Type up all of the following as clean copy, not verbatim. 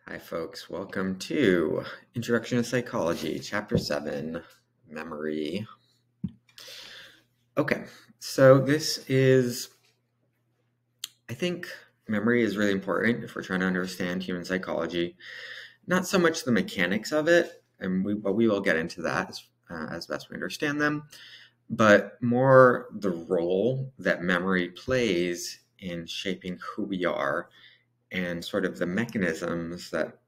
Hi, folks. Welcome to Introduction to Psychology, Chapter 7, Memory. Okay, so I think memory is really important if we're trying to understand human psychology. Not so much the mechanics of it, but we will get into that as best we understand them, but more the role that memory plays in shaping who we are and sort of the mechanisms that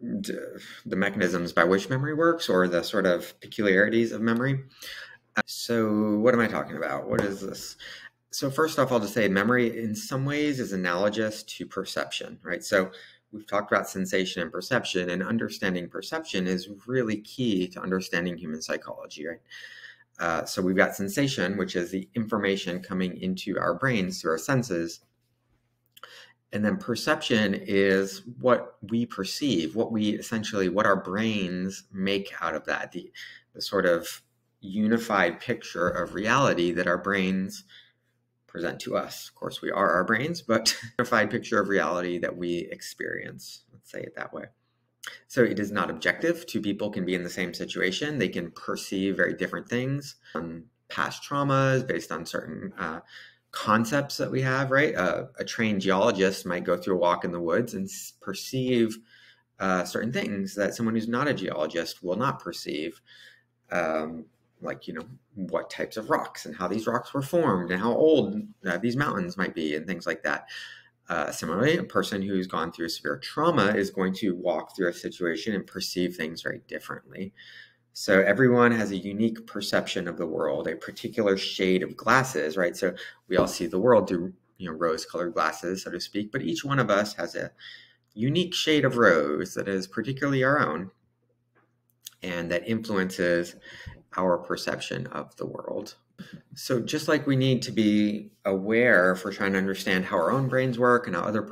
the mechanisms by which memory works, or the sort of peculiarities of memory. So what am I talking about? What is this? So first off, I'll just say memory in some ways is analogous to perception, right? So we've talked about sensation and perception, and understanding perception is really key to understanding human psychology, right? So we've got sensation, which is the information coming into our brains through our senses. And then perception is what we perceive, what our brains make out of that, the sort of unified picture of reality that our brains present to us. Of course, we are our brains, but unified picture of reality that we experience. Let's say it that way. So it is not objective. Two people can be in the same situation. They can perceive very different things, past traumas based on certain concepts that we have, right? A trained geologist might go through a walk in the woods and perceive certain things that someone who's not a geologist will not perceive, like, what types of rocks and how these rocks were formed and how old these mountains might be and things like that. Similarly, a person who's gone through severe trauma is going to walk through a situation and perceive things very differently. So everyone has a unique perception of the world, a particular shade of glasses, right? So we all see the world through, rose-colored glasses, so to speak, but each one of us has a unique shade of rose that is particularly our own and that influences our perception of the world. So just like we need to be aware if we're trying to understand how our own brains work and how other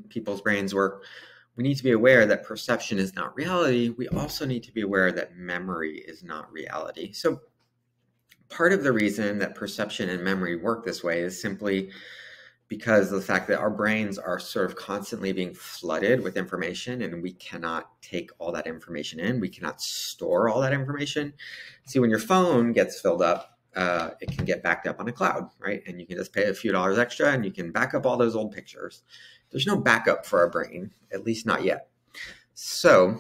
people's brains work, we need to be aware that perception is not reality. We also need to be aware that memory is not reality. So part of the reason that perception and memory work this way is simply because of the fact that our brains are sort of constantly being flooded with information, and we cannot take all that information in. We cannot store all that information. See, when your phone gets filled up, it can get backed up on a cloud, right? And you can just pay a few dollars extra and you can back up all those old pictures. There's no backup for our brain, at least not yet. So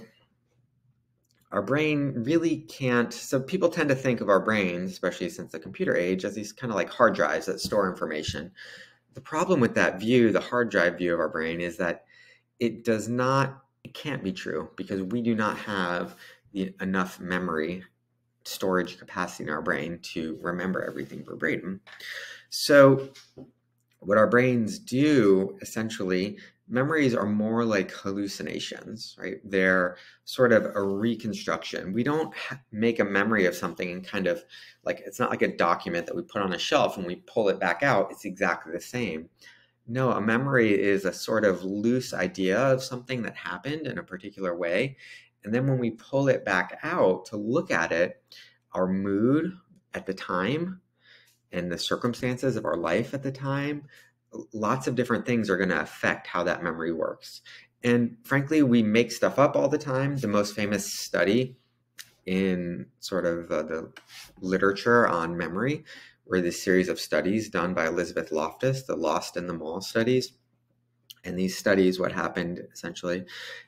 our brain really can't, so people tend to think of our brains, especially since the computer age, as these kind of like hard drives that store information. The problem with that view, the hard drive view of our brain, is that it can't be true, because we do not have enough memory storage capacity in our brain to remember everything verbatim. So what our brains do, essentially, memories are more like hallucinations, right? They're sort of a reconstruction. We don't make a memory of something and kind of like, it's not like a document that we put on a shelf and we pull it back out. It's exactly the same. No, a memory is a sort of loose idea of something that happened in a particular way. And then when we pull it back out to look at it, our mood at the time and the circumstances of our life at the time, lots of different things are going to affect how that memory works. And frankly, we make stuff up all the time. The most famous study in sort of the literature on memory were this series of studies done by Elizabeth Loftus, the Lost in the Mall studies. And these studies, what happened essentially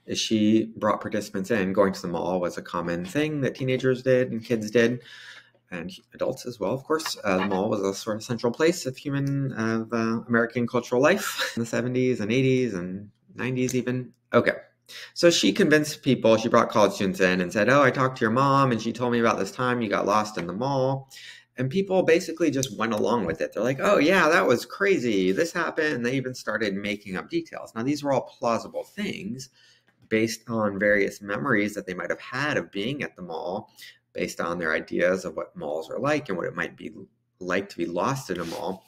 is she brought participants in. Going to the mall was a common thing that teenagers did and kids did, and adults as well, of course. The mall was a sort of central place of American cultural life in the 70s and 80s and 90s even. Okay, so she convinced people, she brought college students in and said, oh, I talked to your mom and she told me about this time you got lost in the mall. And people basically just went along with it. They're like, oh yeah, that was crazy. This happened. And they even started making up details. Now, these were all plausible things based on various memories that they might have had of being at the mall, based on their ideas of what malls are like and what it might be like to be lost in a mall.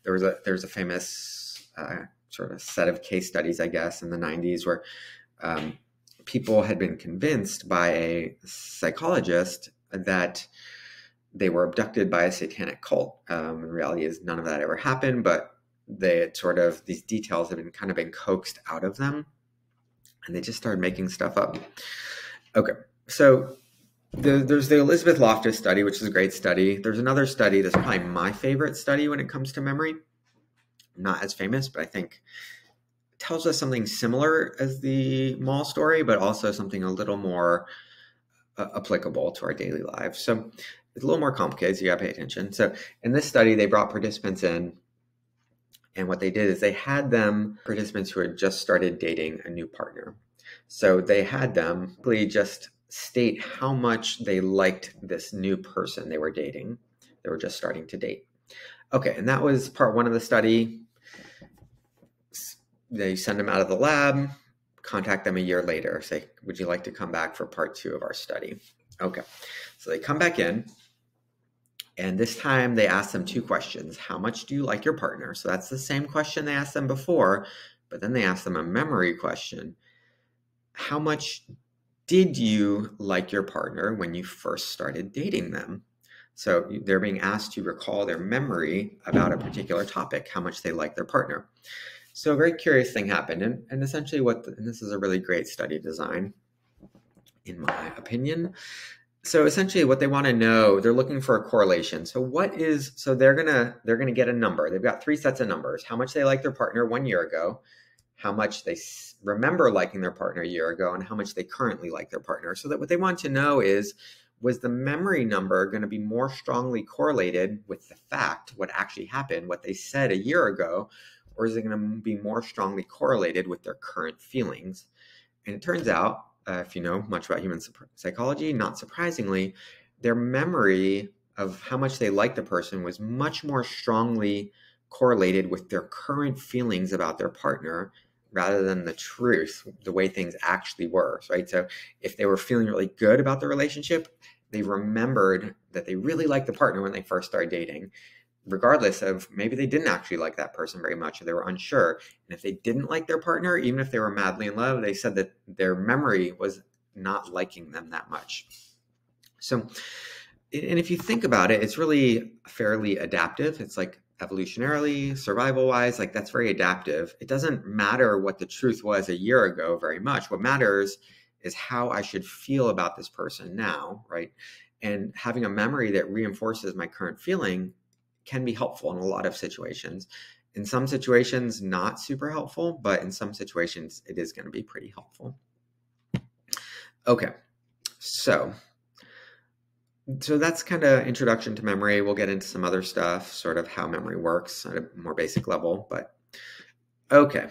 There's a famous sort of set of case studies, I guess, in the 90s where people had been convinced by a psychologist that they were abducted by a satanic cult. In reality, none of that ever happened, but they had sort of, these details had been kind of been coaxed out of them, and they just started making stuff up. Okay, so there's the Elizabeth Loftus study, which is a great study. There's another study that's probably my favorite study when it comes to memory. Not as famous, but I think it tells us something similar as the mall story, but also something a little more applicable to our daily lives. So it's a little more complicated, so you gotta pay attention. So in this study, they brought participants in, and what they did is they had them, participants who had just started dating a new partner. So they had them really just state how much they liked this new person they were dating. They were just starting to date. Okay, and that was part one of the study. They send them out of the lab, contact them a year later, say, would you like to come back for part two of our study? Okay, so they come back in, and this time they ask them two questions. How much do you like your partner? So that's the same question they asked them before, but then they asked them a memory question. How much did you like your partner when you first started dating them? So they're being asked to recall their memory about a particular topic, how much they like their partner. So a very curious thing happened, and essentially and this is a really great study design, in my opinion. So essentially what they want to know, they're looking for a correlation. So they're gonna get a number. They've got three sets of numbers: how much they like their partner 1 year ago, how much they remember liking their partner a year ago, and how much they currently like their partner. So that what they want to know is, was the memory number going to be more strongly correlated with the fact, what actually happened, what they said a year ago, or is it going to be more strongly correlated with their current feelings? And it turns out, if you know much about human psychology, not surprisingly, their memory of how much they liked the person was much more strongly correlated with their current feelings about their partner rather than the truth, the way things actually were, right? So if they were feeling really good about the relationship, they remembered that they really liked the partner when they first started dating, regardless of maybe they didn't actually like that person very much or they were unsure. And if they didn't like their partner, even if they were madly in love, they said that their memory was not liking them that much. So, and if you think about it, it's really fairly adaptive. It's like evolutionarily, survival-wise, like that's very adaptive. It doesn't matter what the truth was a year ago very much. What matters is how I should feel about this person now, right? And having a memory that reinforces my current feeling can be helpful in a lot of situations. In some situations, not super helpful, but in some situations, it is going to be pretty helpful. Okay, so that's kind of introduction to memory. We'll get into some other stuff, sort of how memory works at a more basic level, but okay.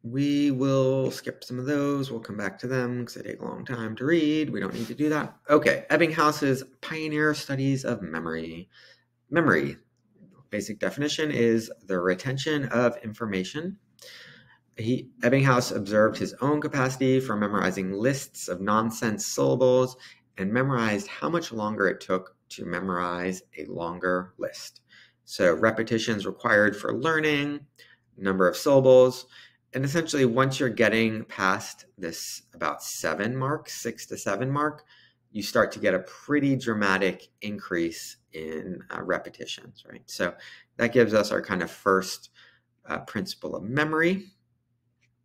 We will skip some of those. We'll come back to them because they take a long time to read. We don't need to do that. Okay, Ebbinghaus's Pioneer Studies of Memory. Memory, basic definition, is the retention of information. Ebbinghaus observed his own capacity for memorizing lists of nonsense syllables and memorized how much longer it took to memorize a longer list. So repetitions required for learning, number of syllables, and essentially once you're getting past this about 6 to 7 mark, you start to get a pretty dramatic increase in repetitions, right? So that gives us our kind of first principle of memory.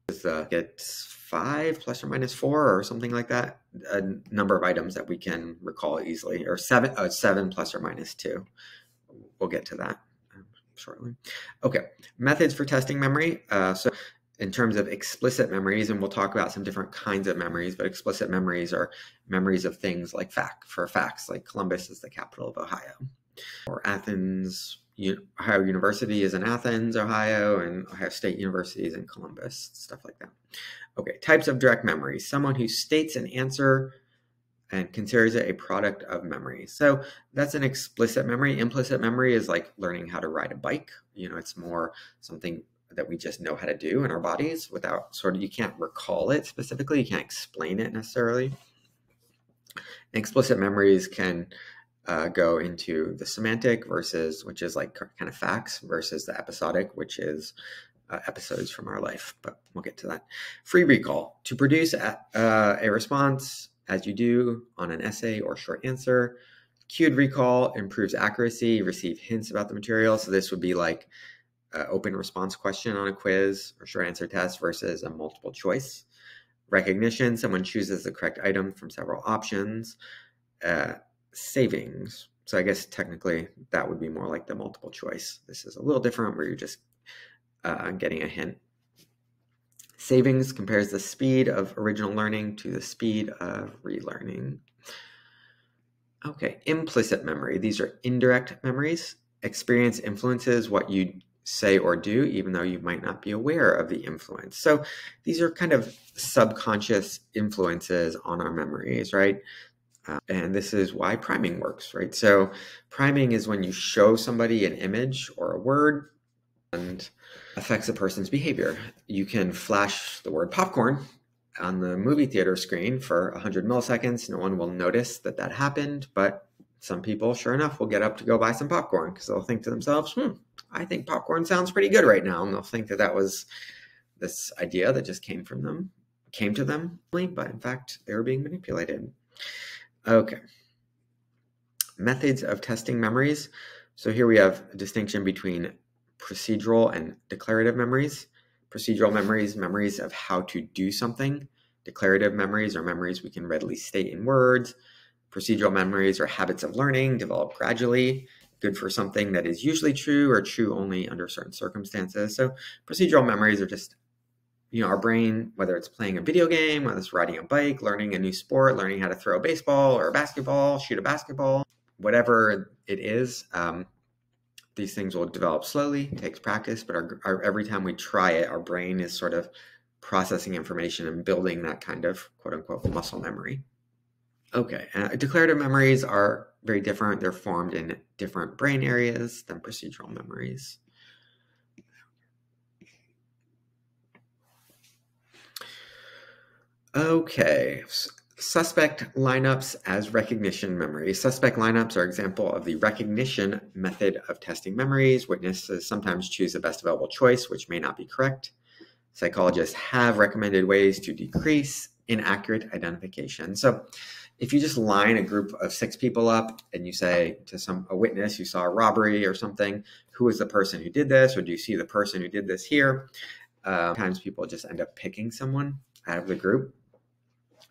It's 5 plus or minus 4 or something like that, a number of items that we can recall easily, or 7 plus or minus 2. We'll get to that shortly. Okay, methods for testing memory. So in terms of explicit memories, and we'll talk about some different kinds of memories, but explicit memories are memories of things like facts, like Columbus is the capital of Ohio, or Athens. Ohio University is in Athens, Ohio, and Ohio State University is in Columbus, stuff like that. Okay, types of direct memory. Someone who states an answer and considers it a product of memory. So that's an explicit memory. Implicit memory is like learning how to ride a bike. It's more something that we just know how to do in our bodies without you can't recall it specifically. You can't explain it necessarily. Explicit memories can go into the semantic which is like kind of facts, versus the episodic, which is episodes from our life, but we'll get to that. Free recall, to produce a response as you do on an essay or short answer. Cued recall improves accuracy, receive hints about the material. So this would be like open response question on a quiz or short answer test versus a multiple choice. Recognition, someone chooses the correct item from several options. Savings, so I guess technically that would be more like the multiple choice. This is a little different where you're just getting a hint. Savings compares the speed of original learning to the speed of relearning. Okay, implicit memory. These are indirect memories. Experience influences what you say or do, even though you might not be aware of the influence. So these are kind of subconscious influences on our memories, right? And this is why priming works, right? So priming is when you show somebody an image or a word and affects a person's behavior. You can flash the word popcorn on the movie theater screen for 100 milliseconds. No one will notice that that happened, but some people, sure enough, will get up to go buy some popcorn because they'll think to themselves, I think popcorn sounds pretty good right now. And they'll think that that was this idea that just came to them, but in fact, they were being manipulated. Okay. Methods of testing memories. So here we have a distinction between procedural and declarative memories. Procedural memories, memories of how to do something. Declarative memories are memories we can readily state in words. Procedural memories are habits of learning developed gradually, good for something that is usually true or true only under certain circumstances. So procedural memories are just, our brain, whether it's playing a video game, whether it's riding a bike, learning a new sport, learning how to throw a baseball or a basketball, shoot a basketball, whatever it is, these things will develop slowly. It takes practice, but every time we try it, our brain is sort of processing information and building that kind of quote unquote muscle memory. Okay, declarative memories are very different. They're formed in different brain areas than procedural memories. Okay, suspect lineups as recognition memory. Suspect lineups are an example of the recognition method of testing memories. Witnesses sometimes choose the best available choice, which may not be correct. Psychologists have recommended ways to decrease inaccurate identification. So if you just line a group of 6 people up and you say to a witness, you saw a robbery or something, who is the person who did this? Or do you see the person who did this here? Sometimes people just end up picking someone out of the group,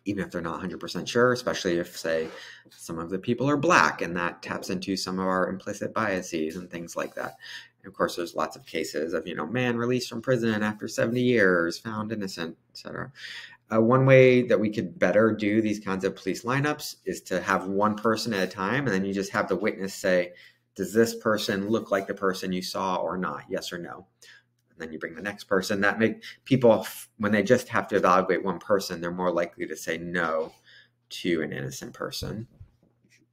even if they're not 100% sure, especially if, say, some of the people are Black, and that taps into some of our implicit biases and things like that. And of course, there's lots of cases of, man released from prison after 70 years, found innocent, etc. One way that we could better do these kinds of police lineups is to have one person at a time, and then you just have the witness say, does this person look like the person you saw or not? Yes or no? And then you bring the next person. That make people, when they just have to evaluate one person, they're more likely to say no to an innocent person.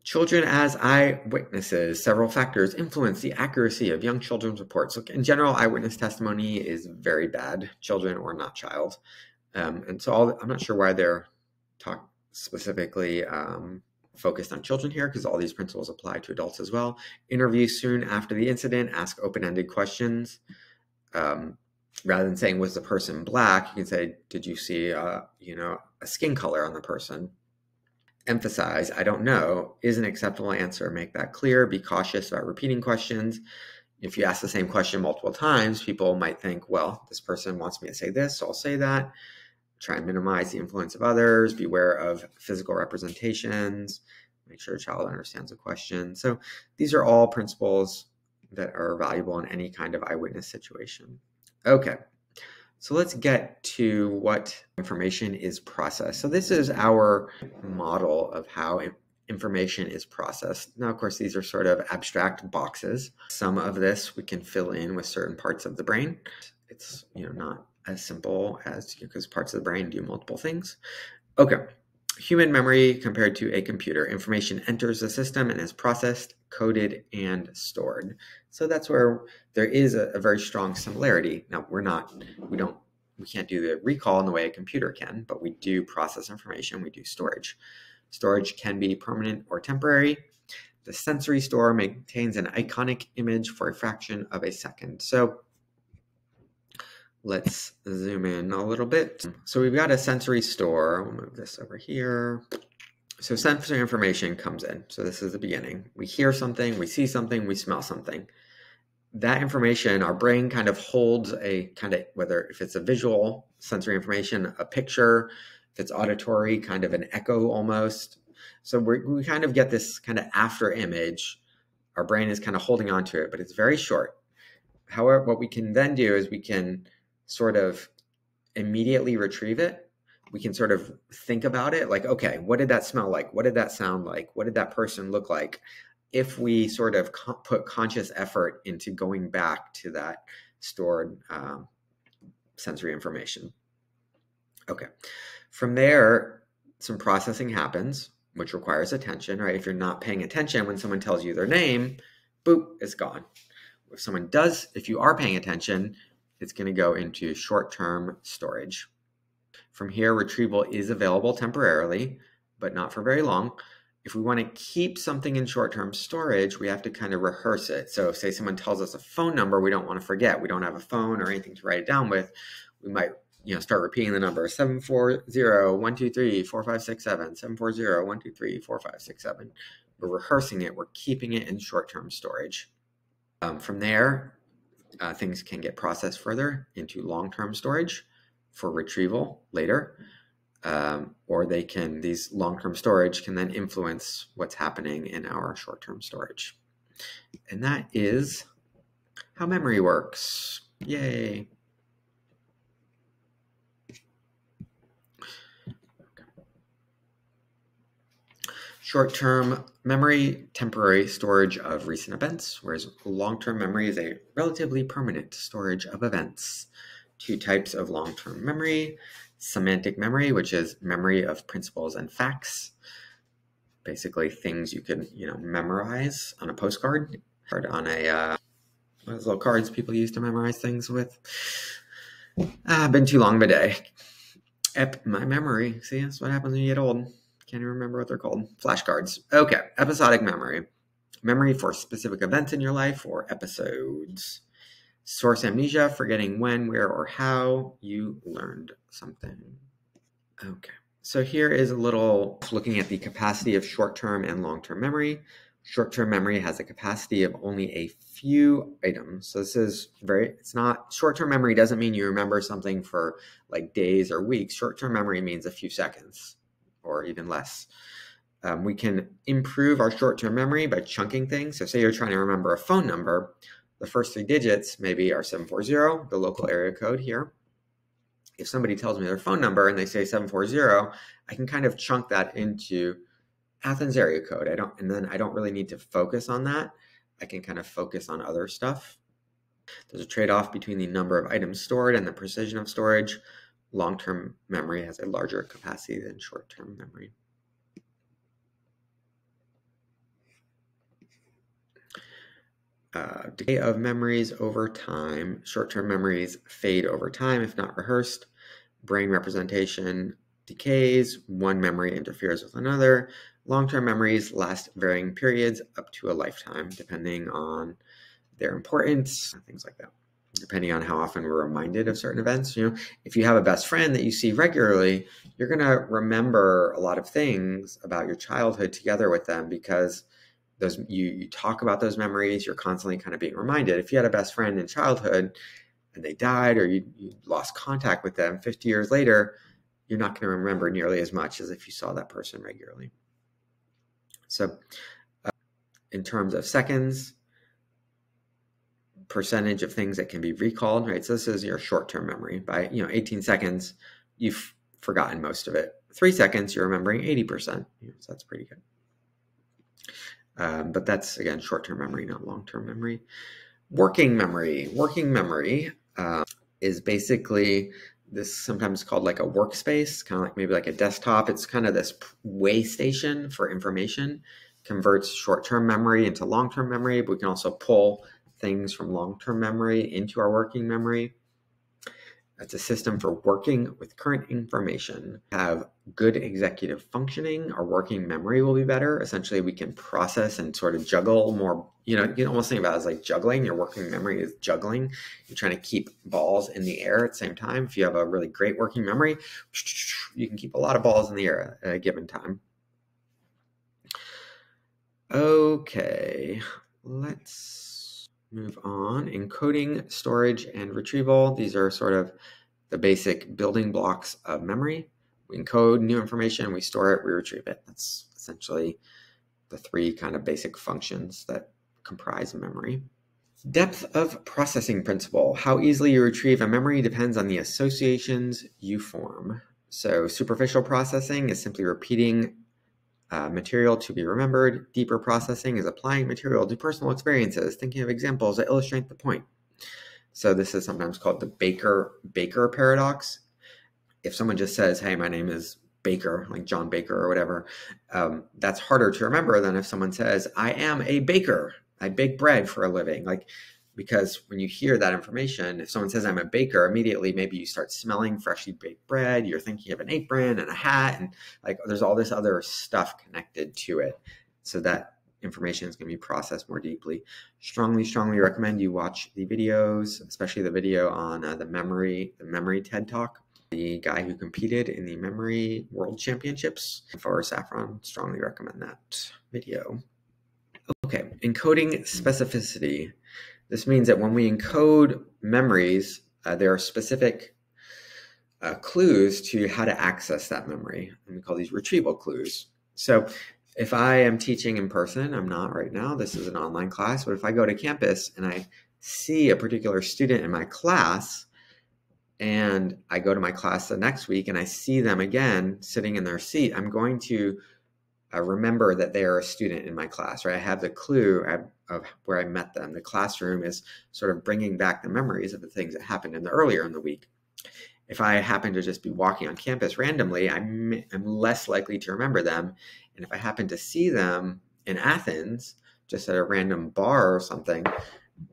Children as eyewitnesses. Several factors influence the accuracy of young children's reports. Look, in general, eyewitness testimony is very bad, children or not child. And so I'm not sure why they're specifically focused on children here, because all these principles apply to adults as well. Interview soon after the incident, ask open-ended questions. Rather than saying, was the person Black, you can say, did you see a skin color on the person? Emphasize, I don't know, is an acceptable answer. Make that clear. Be cautious about repeating questions. If you ask the same question multiple times, people might think, well, this person wants me to say this, so I'll say that. Try and minimize the influence of others. Beware of physical representations. Make sure a child understands the question. So these are all principles that are valuable in any kind of eyewitness situation. Okay, so let's get to what information is processed. So this is our model of how information is processed. Now, of course, these are sort of abstract boxes. Some of this we can fill in with certain parts of the brain. It's not as simple as, because parts of the brain do multiple things. Okay, human memory compared to a computer. Information enters the system and is processed, coded, and stored. So that's where there is a very strong similarity. Now, we can't do the recall in the way a computer can, but we do process information, we do storage. Storage can be permanent or temporary. The sensory store maintains an iconic image for a fraction of a second. So let's zoom in a little bit. So we've got a sensory store. We'll move this over here. So sensory information comes in. So this is the beginning. We hear something, we see something, we smell something. that information, our brain kind of holds a kind of, whether if it's a visual sensory information, a picture, if it's auditory, kind of an echo almost. So we kind of get this kind of after image. Our brain is kind of holding on to it, but it's very short. However, what we can then do is we can sort of immediately retrieve it. We can sort of think about it like, okay, what did that smell like? What did that sound like? What did that person look like? If we sort of put conscious effort into going back to that stored sensory information. Okay. From there, some processing happens, which requires attention, right? If you're not paying attention when someone tells you their name, boop, it's gone. If you are paying attention, it's going to go into short-term storage. From here, retrieval is available temporarily, but not for very long. If we want to keep something in short-term storage, we have to kind of rehearse it. So say someone tells us a phone number we don't want to forget. We don't have a phone or anything to write it down with. We might start repeating the number 740-123-4567, 740-123-4567. We're rehearsing it. We're keeping it in short-term storage. From there, things can get processed further into long-term storage for retrieval later. Or these long-term storage can then influence what's happening in our short-term storage. And that is how memory works. Yay. Short-term memory, temporary storage of recent events, whereas long-term memory is a relatively permanent storage of events. Two types of long-term memory: semantic memory, which is memory of principles and facts, basically things you can memorize on a postcard, on those little cards people used to memorize things with. Been too long of a day. My memory. See, that's what happens when you get old. Can't even remember what they're called. Flashcards. Okay, episodic memory. Memory for specific events in your life or episodes. Source amnesia, forgetting when, where, or how you learned something. Okay, so here is a little looking at the capacity of short-term and long-term memory. Short-term memory has a capacity of only a few items. So this is short-term memory doesn't mean you remember something for like days or weeks. Short-term memory means a few seconds or even less. We can improve our short-term memory by chunking things. So say you're trying to remember a phone number, the first 3 digits maybe are 740, the local area code here. If somebody tells me their phone number and they say 740, I can kind of chunk that into Athens area code. I don't really need to focus on that. I can kind of focus on other stuff. There's a trade-off between the number of items stored and the precision of storage. Long-term memory has a larger capacity than short-term memory. Decay of memories over time. Short-term memories fade over time if not rehearsed. Brain representation decays. One memory interferes with another. Long-term memories last varying periods up to a lifetime, depending on their importance, things like that. Depending on how often we're reminded of certain events. If you have a best friend that you see regularly, you're going to remember a lot of things about your childhood together with them because you talk about those memories. You're constantly kind of being reminded. If you had a best friend in childhood and they died or you lost contact with them 50 years later, you're not going to remember nearly as much as if you saw that person regularly. So in terms of seconds, percentage of things that can be recalled, right? So this is your short-term memory. By 18 seconds, you've forgotten most of it. 3 seconds, you're remembering 80%. So that's pretty good. But that's, again, short-term memory, not long-term memory. Working memory. Working memory is basically this, sometimes called like a workspace, kind of like maybe like a desktop. It's kind of this way station for information. Converts short-term memory into long-term memory, but we can also pull things from long-term memory into our working memory. It's a system for working with current information. Have good executive functioning, our working memory will be better. Essentially, we can process and sort of juggle more. You can almost think about it as like juggling. Your working memory is juggling. You're trying to keep balls in the air at the same time. If you have a really great working memory, you can keep a lot of balls in the air at a given time. Okay, let's Move on. Encoding, storage, and retrieval. These are sort of the basic building blocks of memory. We encode new information, we store it, we retrieve it. That's essentially the three kind of basic functions that comprise memory. Depth of processing principle. How easily you retrieve a memory depends on the associations you form. So superficial processing is simply repeating material to be remembered. Deeper processing is applying material to personal experiences, thinking of examples that illustrate the point. So this is sometimes called the Baker paradox. If someone just says, hey, my name is Baker, like John Baker or whatever, that's harder to remember than if someone says, I am a baker. I bake bread for a living. Because when you hear that information, if someone says I'm a baker, immediately maybe you start smelling freshly baked bread. You're thinking of an apron and a hat, and there's all this other stuff connected to it. So that information is going to be processed more deeply. Strongly recommend you watch the videos, especially the video on the memory TED Talk. The guy who competed in the Memory World Championships, Forrest Saffron, strongly recommend that video. Okay, encoding specificity. This means that when we encode memories, there are specific clues to how to access that memory. And we call these retrieval clues. So if I am teaching in person, I'm not right now, this is an online class, but if I go to campus and I see a particular student in my class, and I go to my class the next week and I see them again sitting in their seat, I'm going to remember that they are a student in my class, right? I have the clue of where I met them. The classroom is sort of bringing back the memories of the things that happened earlier in the week. If I happen to just be walking on campus randomly, I'm less likely to remember them. And if I happen to see them in Athens, just at a random bar or something,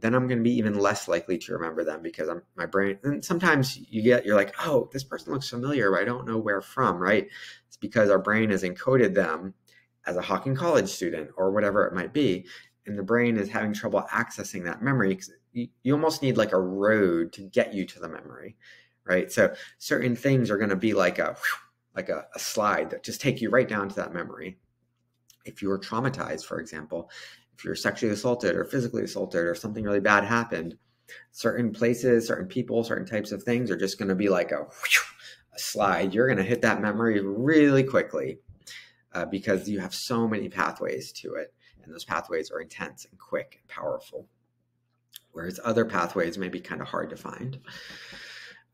then I'm going to be even less likely to remember them because my brain, and sometimes you're like, oh, this person looks familiar, but I don't know where from, right? It's because our brain has encoded them as a Hawking College student or whatever it might be. And the brain is having trouble accessing that memory because you almost need like a road to get you to the memory, right? So certain things are going to be like a slide that just take you right down to that memory. If you were traumatized, for example, if you're sexually assaulted or physically assaulted or something really bad happened, certain places, certain people, certain types of things are just going to be like a slide. You're going to hit that memory really quickly because you have so many pathways to it. And those pathways are intense and quick and powerful. Whereas other pathways may be kind of hard to find.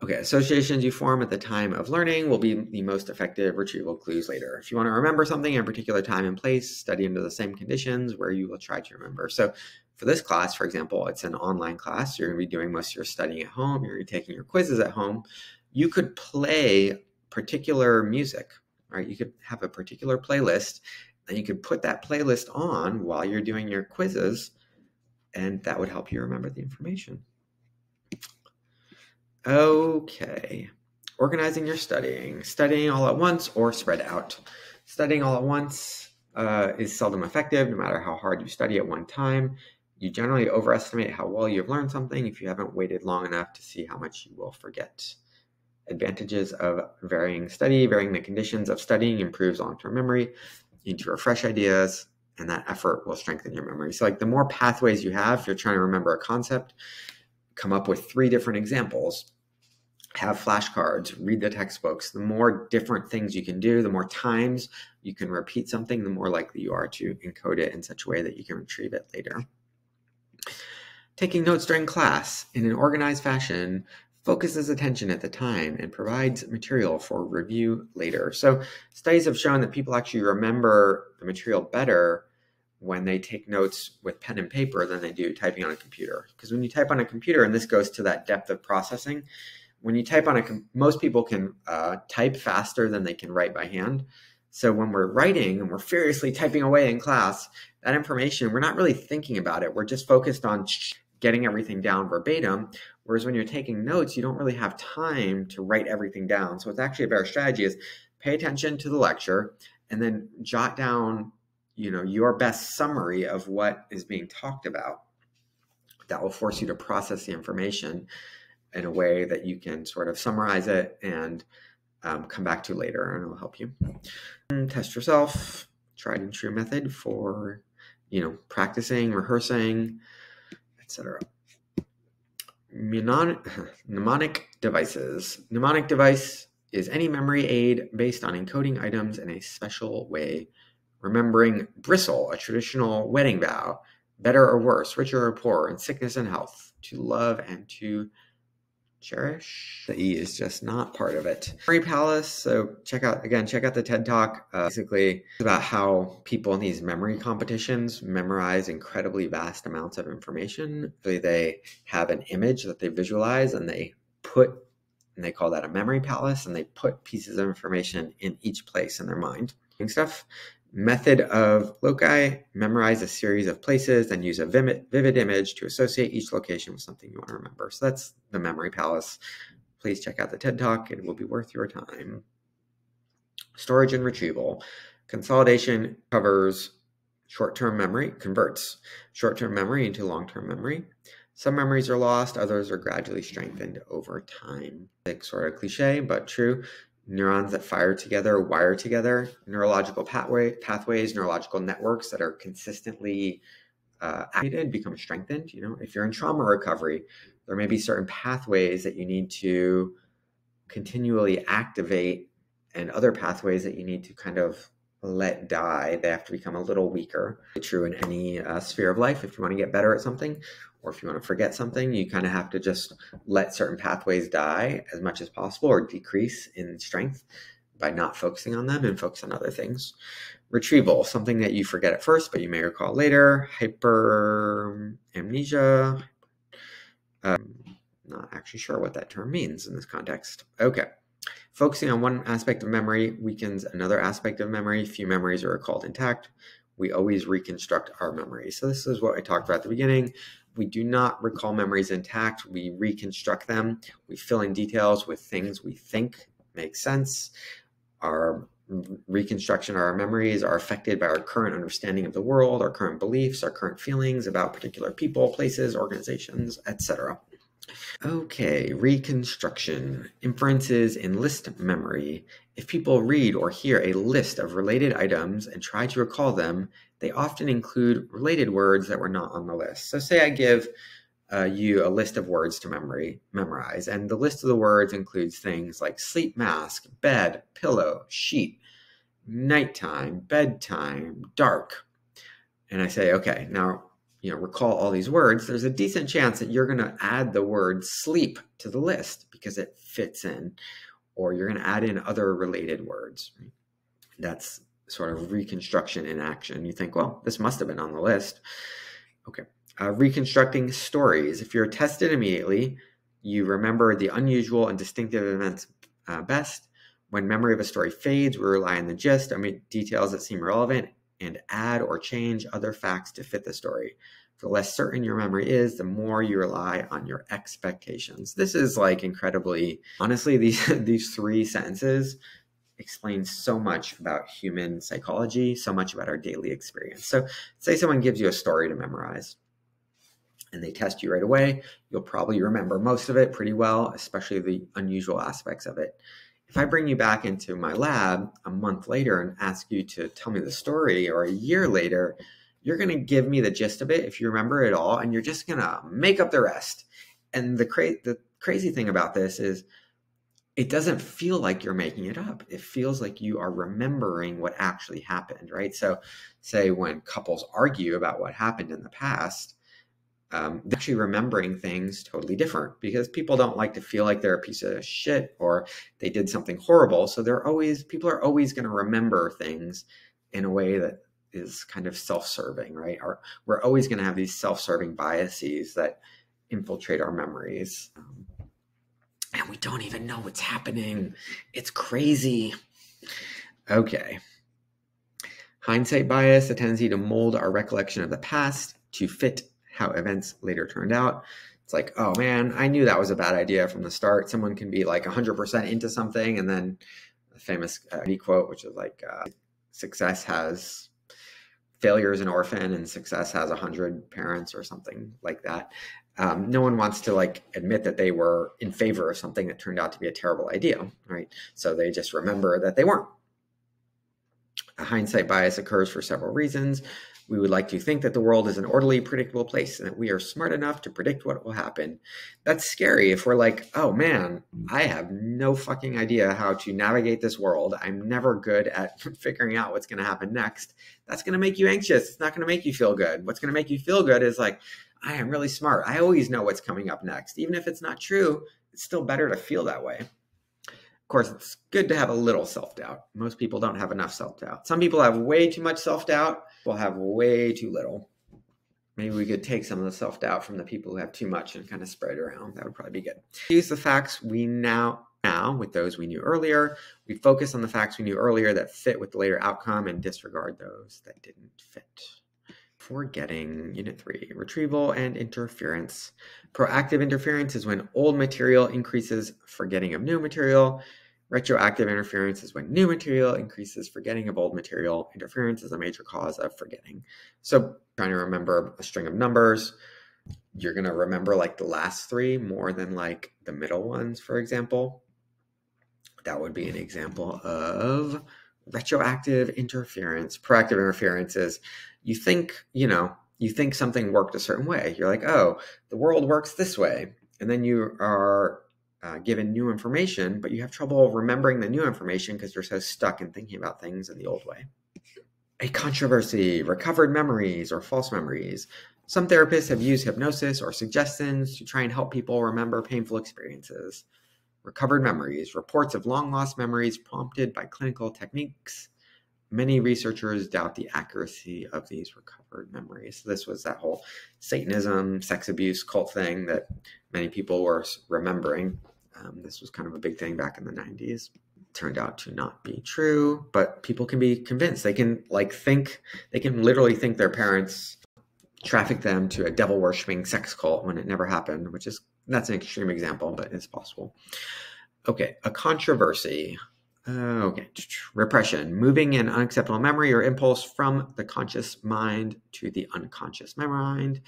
Okay, associations you form at the time of learning will be the most effective retrieval clues later. If you want to remember something in a particular time and place, study under the same conditions where you will try to remember. So for this class, for example, it's an online class. You're going to be doing most of your studying at home. You're taking your quizzes at home. You could play particular music, right? You could have a particular playlist, and you could put that playlist on while you're doing your quizzes, and that would help you remember the information. Okay, organizing your studying. Studying all at once or spread out. Studying all at once is seldom effective, no matter how hard you study at one time. You generally overestimate how well you've learned something if you haven't waited long enough to see how much you will forget. Advantages of varying the conditions of studying improves long-term memory. You need to refresh ideas, and that effort will strengthen your memory. So the more pathways you have, if you're trying to remember a concept, come up with 3 different examples, have flashcards, read the textbooks. The more different things you can do, the more times you can repeat something, the more likely you are to encode it in such a way that you can retrieve it later. Taking notes during class in an organized fashion focuses attention at the time and provides material for review later. So studies have shown that people actually remember the material better when they take notes with pen and paper than they do typing on a computer. Because when you type on a computer, and this goes to that depth of processing, when you type on most people can type faster than they can write by hand. So when we're writing and we're furiously typing away in class, that information, we're not really thinking about it. We're just focused on getting everything down verbatim. Whereas when you're taking notes, you don't really have time to write everything down. So it's actually a better strategy is pay attention to the lecture and then jot down your best summary of what is being talked about. That will force you to process the information in a way that you can sort of summarize it and come back to later, and it'll help you. And test yourself, tried and true method for, practicing, rehearsing, etc. Mnemonic devices. Mnemonic device is any memory aid based on encoding items in a special way. Remembering bristle, a traditional wedding vow, better or worse, richer or poorer, in sickness and health, to love and to cherish. The E is just not part of it. Memory Palace. So check out the TED Talk. Basically, it's about how people in these memory competitions memorize incredibly vast amounts of information. They have an image that they visualize and they call that a memory palace, and they put pieces of information in each place in their mind. Stuff. Method of loci: memorize a series of places and use a vivid image to associate each location with something you want to remember. So that's the memory palace. Please check out the TED Talk. It will be worth your time. Storage and retrieval. Consolidation covers short-term memory, converts short-term memory into long-term memory. Some memories are lost, others are gradually strengthened over time. Like sort of cliche, but true. Neurons that fire together, wire together, neurological pathways, neurological networks that are consistently activated become strengthened. If you're in trauma recovery, there may be certain pathways that you need to continually activate and other pathways that you need to kind of let die. They have to become a little weaker. It's true in any sphere of life. If you want to get better at something, or if you want to forget something, you kind of have to just let certain pathways die as much as possible or decrease in strength by not focusing on them and focus on other things. Retrieval, something that you forget at first, but you may recall later. Hyperamnesia. Not actually sure what that term means in this context. Okay. Focusing on one aspect of memory weakens another aspect of memory. Few memories are recalled intact. We always reconstruct our memories. So this is what I talked about at the beginning. We do not recall memories intact. We reconstruct them. We fill in details with things we think make sense. Our reconstruction of our memories are affected by our current understanding of the world, our current beliefs, our current feelings about particular people, places, organizations, etc. Okay, reconstruction. Inferences in list memory. If people read or hear a list of related items and try to recall them, they often include related words that were not on the list. So say I give you a list of words to memorize, and the list of the words includes things like sleep mask, bed, pillow, sheet, nighttime, bedtime, dark. And I say, okay, now recall all these words. There's a decent chance that you're going to add the word sleep to the list because it fits in, or you're going to add in other related words. That's sort of reconstruction in action. You think, well, this must have been on the list. Okay. Reconstructing stories. If you're tested immediately, you remember the unusual and distinctive events best. When memory of a story fades, we rely on the gist, details that seem relevant, and add or change other facts to fit the story. The less certain your memory is, the more you rely on your expectations. This is like incredibly, honestly, these three sentences explain so much about human psychology, so much about our daily experience. So say someone gives you a story to memorize and they test you right away. You'll probably remember most of it pretty well, especially the unusual aspects of it. If I bring you back into my lab a month later and ask you to tell me the story, or a year later, you're going to give me the gist of it if you remember it all, and you're just going to make up the rest. And the crazy thing about this is it doesn't feel like you're making it up. It feels like you are remembering what actually happened, right? So say when couples argue about what happened in the past, they're actually remembering things totally different because people don't like to feel like they're a piece of shit or they did something horrible. So people are always going to remember things in a way that is kind of self-serving, right? Or we're always going to have these self-serving biases that infiltrate our memories. And we don't even know what's happening. It's crazy. Okay. Hindsight bias, a tendency to mold our recollection of the past to fit how events later turned out. It's like, oh man, I knew that was a bad idea from the start. Someone can be like 100% into something, and then a famous quote, which is like, failure is an orphan and success has 100 parents, or something like that. No one wants to admit that they were in favor of something that turned out to be a terrible idea, right? So they just remember that they weren't. A hindsight bias occurs for several reasons. We would like to think that the world is an orderly, predictable place and that we are smart enough to predict what will happen. That's scary if we're like, oh man, I have no fucking idea how to navigate this world. I'm never good at figuring out what's going to happen next. That's going to make you anxious. It's not going to make you feel good. What's going to make you feel good is like, I am really smart. I always know what's coming up next. Even if it's not true, it's still better to feel that way. Of course, it's good to have a little self-doubt. Most people don't have enough self-doubt. Some people have way too much self-doubt. People have way too little. Maybe we could take some of the self-doubt from the people who have too much and kind of spread it around. That would probably be good. Use the facts we now with those we knew earlier. We focus on the facts we knew earlier that fit with the later outcome and disregard those that didn't fit. Forgetting, Unit 3, retrieval and interference. Proactive interference is when old material increases forgetting of new material. Retroactive interference is when new material increases forgetting of old material. Interference is a major cause of forgetting. So trying to remember a string of numbers, you're going to remember like the last three more than like the middle ones, for example. That would be an example of retroactive interference. Proactive interference is you think something worked a certain way. You're like, oh, the world works this way. And then you are given new information, but you have trouble remembering the new information because you're so stuck in thinking about things in the old way. A controversy, recovered memories or false memories. Some therapists have used hypnosis or suggestions to try and help people remember painful experiences. Recovered memories, reports of long-lost memories prompted by clinical techniques. Many researchers doubt the accuracy of these recovered memories. So this was that whole Satanism, sex abuse cult thing that many people were remembering. This was kind of a big thing back in the 90s. Turned out to not be true, but people can be convinced. They can literally think their parents trafficked them to a devil-worshipping sex cult when it never happened, that's an extreme example, but it's possible. Okay, a controversy. Okay, repression, moving an unacceptable memory or impulse from the conscious mind to the unconscious mind.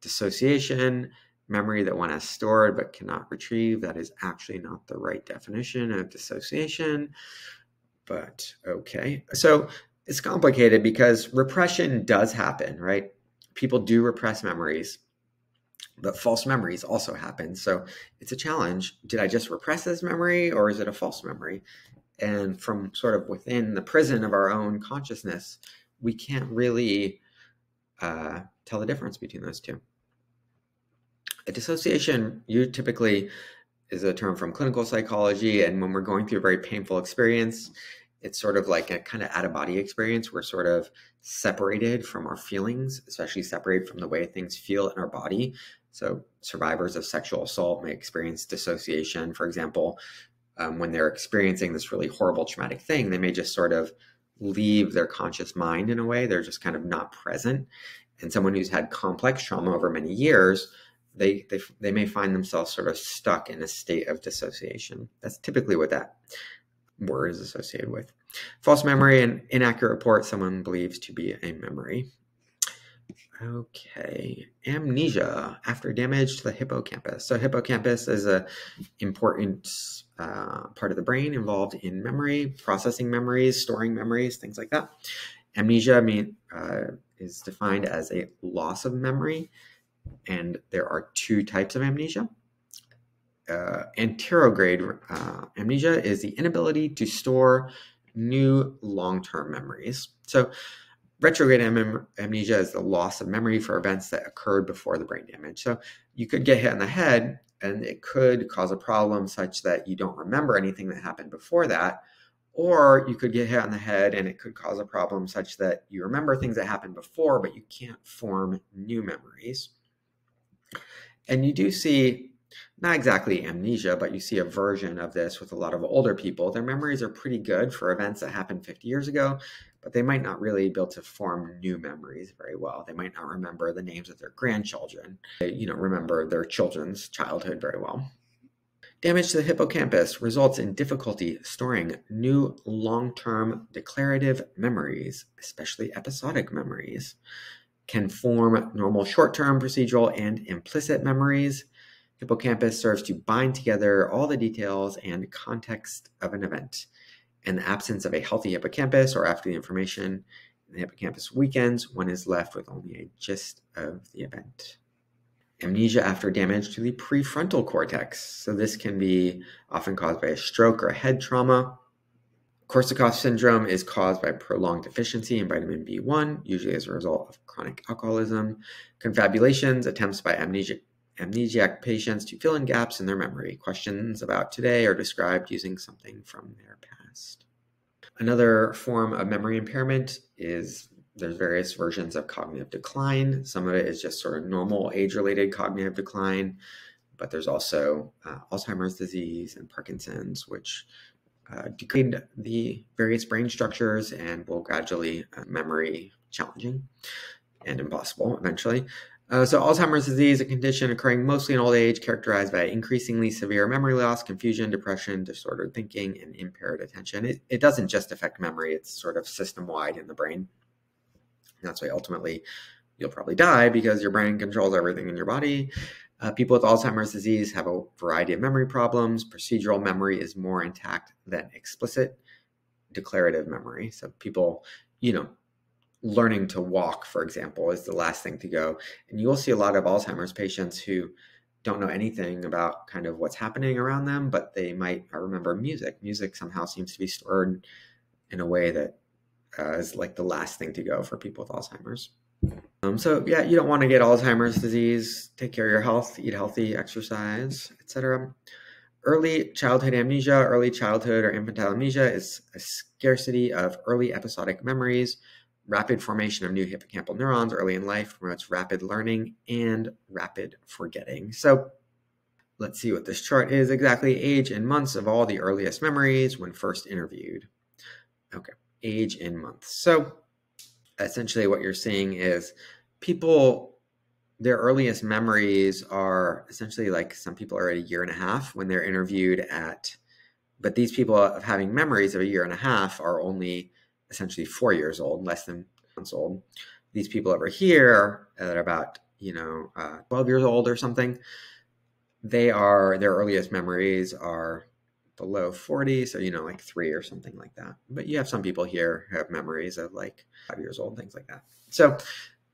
Dissociation, memory that one has stored but cannot retrieve. That is actually not the right definition of dissociation, but okay. So it's complicated because repression does happen, right? People do repress memories, but false memories also happen. So it's a challenge. Did I just repress this memory or is it a false memory? And from sort of within the prison of our own consciousness, we can't really tell the difference between those two. A dissociation, typically is a term from clinical psychology. And when we're going through a very painful experience, it's sort of like a kind of out-of-body experience. We're sort of separated from our feelings, especially separated from the way things feel in our body. So survivors of sexual assault may experience dissociation, for example. When they're experiencing this really horrible traumatic thing, they may just sort of leave their conscious mind in a way. They're just kind of not present. And someone who's had complex trauma over many years, they may find themselves sort of stuck in a state of dissociation. That's typically what that word is associated with. False memory, an inaccurate report someone believes to be a memory. Okay, amnesia after damage to the hippocampus. So hippocampus is an important part of the brain involved in memory, processing memories, storing memories, things like that. Amnesia is defined as a loss of memory, and there are two types of amnesia. Anterograde amnesia is the inability to store new long-term memories. So retrograde amnesia is the loss of memory for events that occurred before the brain damage. So you could get hit on the head and it could cause a problem such that you don't remember anything that happened before that. Or you could get hit on the head and it could cause a problem such that you remember things that happened before, but you can't form new memories. And you do see, not exactly amnesia, but you see a version of this with a lot of older people. Their memories are pretty good for events that happened 50 years ago, but they might not really be able to form new memories very well. They might not remember the names of their grandchildren. They, remember their children's childhood very well. Damage to the hippocampus results in difficulty storing new long-term declarative memories, especially episodic memories. Can form normal short-term procedural and implicit memories. Hippocampus serves to bind together all the details and context of an event. In the absence of a healthy hippocampus or after the information The hippocampus weakens. One is left with only a gist of the event. Amnesia after damage to the prefrontal cortex. So this can be often caused by a stroke or a head trauma. Korsakoff syndrome is caused by prolonged deficiency in vitamin B1, usually as a result of chronic alcoholism. Confabulations, attempts by amnesiac patients to fill in gaps in their memory. Questions about today are described using something from their past. Another form of memory impairment is there's various versions of cognitive decline. Some of it is just sort of normal age-related cognitive decline, but there's also Alzheimer's disease and Parkinson's, which degrade the various brain structures and will gradually memory challenging and impossible eventually. So Alzheimer's disease, a condition occurring mostly in old age, characterized by increasingly severe memory loss, confusion, depression, disordered thinking, and impaired attention. It doesn't just affect memory, it's sort of system-wide in the brain. And that's why ultimately you'll probably die because your brain controls everything in your body. People with Alzheimer's disease have a variety of memory problems. Procedural memory is more intact than explicit declarative memory. So people, learning to walk, for example, is the last thing to go. And you will see a lot of Alzheimer's patients who don't know anything about kind of what's happening around them, but they might remember music. Music somehow seems to be stored in a way that is like the last thing to go for people with Alzheimer's. So yeah, you don't want to get Alzheimer's disease. Take care of your health, eat healthy, exercise, etc. Early childhood amnesia, early childhood or infantile amnesia is a scarcity of early episodic memories. Rapid formation of new hippocampal neurons early in life promotes rapid learning and rapid forgetting. So let's see what this chart is exactly. Age in months of all the earliest memories when first interviewed. Okay, age in months. So essentially what you're seeing is people, their earliest memories are essentially like some people are at 1.5 years when they're interviewed but these people of having memories of 1.5 years are only essentially 4 years old, less than months old. These people over here that are about 12 years old or something, their earliest memories are below 40, so like 3 or something like that. But you have some people here who have memories of like 5 years old, things like that. So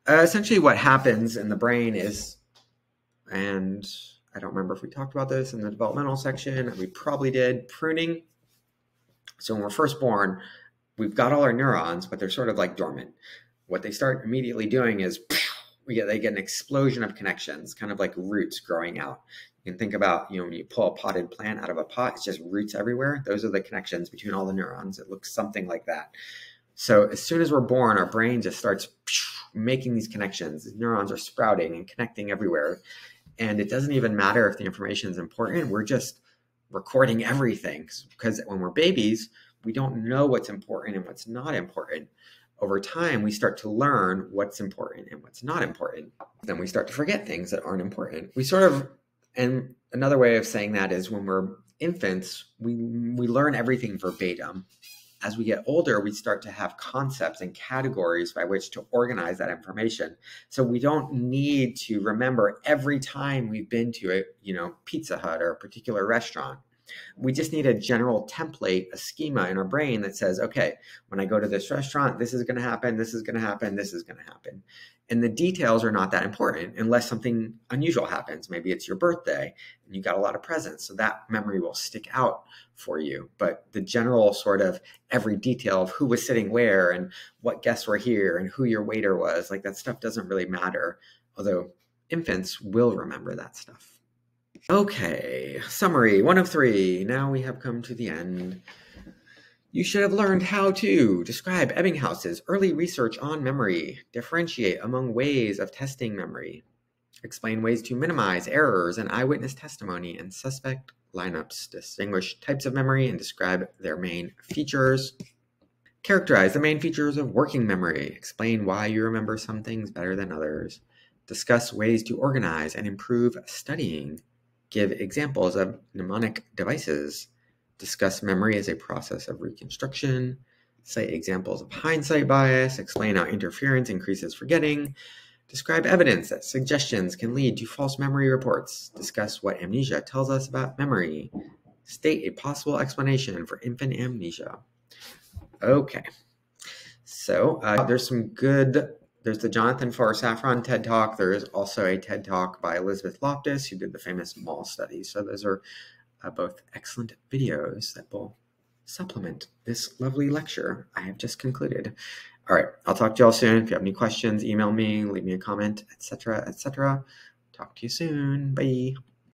essentially what happens in the brain is, and I don't remember if we talked about this in the developmental section, we probably did, pruning. So when we're first born, we've got all our neurons, but they're sort of like dormant. What they start immediately doing is they get an explosion of connections, kind of like roots growing out. You can think about, when you pull a potted plant out of a pot, it's just roots everywhere. Those are the connections between all the neurons. It looks something like that. So as soon as we're born, our brain just starts making these connections. The neurons are sprouting and connecting everywhere. And it doesn't even matter if the information is important. We're just recording everything, because when we're babies, we don't know what's important and what's not important. Over time, we start to learn what's important and what's not important. Then we start to forget things that aren't important. And another way of saying that is when we're infants, we learn everything verbatim. As we get older, we start to have concepts and categories by which to organize that information. So we don't need to remember every time we've been to a Pizza Hut or a particular restaurant. We just need a general template, a schema in our brain that says, okay, when I go to this restaurant, this is going to happen, this is going to happen, this is going to happen. And the details are not that important unless something unusual happens. Maybe it's your birthday and you got a lot of presents. So that memory will stick out for you. But the general sort of every detail of who was sitting where and what guests were here and who your waiter was, like that stuff doesn't really matter. Although infants will remember that stuff. Okay, summary, 1 of 3. Now we have come to the end. You should have learned how to describe Ebbinghaus's early research on memory, differentiate among ways of testing memory, explain ways to minimize errors in eyewitness testimony and suspect lineups, distinguish types of memory and describe their main features, characterize the main features of working memory, explain why you remember some things better than others, discuss ways to organize and improve studying, give examples of mnemonic devices, discuss memory as a process of reconstruction, cite examples of hindsight bias, explain how interference increases forgetting, describe evidence that suggestions can lead to false memory reports, discuss what amnesia tells us about memory, state a possible explanation for infant amnesia. Okay, So there's the Jonathan Farr-Saffron TED Talk. There is also a TED Talk by Elizabeth Loftus, who did the famous mall study. So those are both excellent videos that will supplement this lovely lecture I have just concluded. All right, I'll talk to y'all soon. If you have any questions, email me, leave me a comment, etc., etc. Talk to you soon. Bye.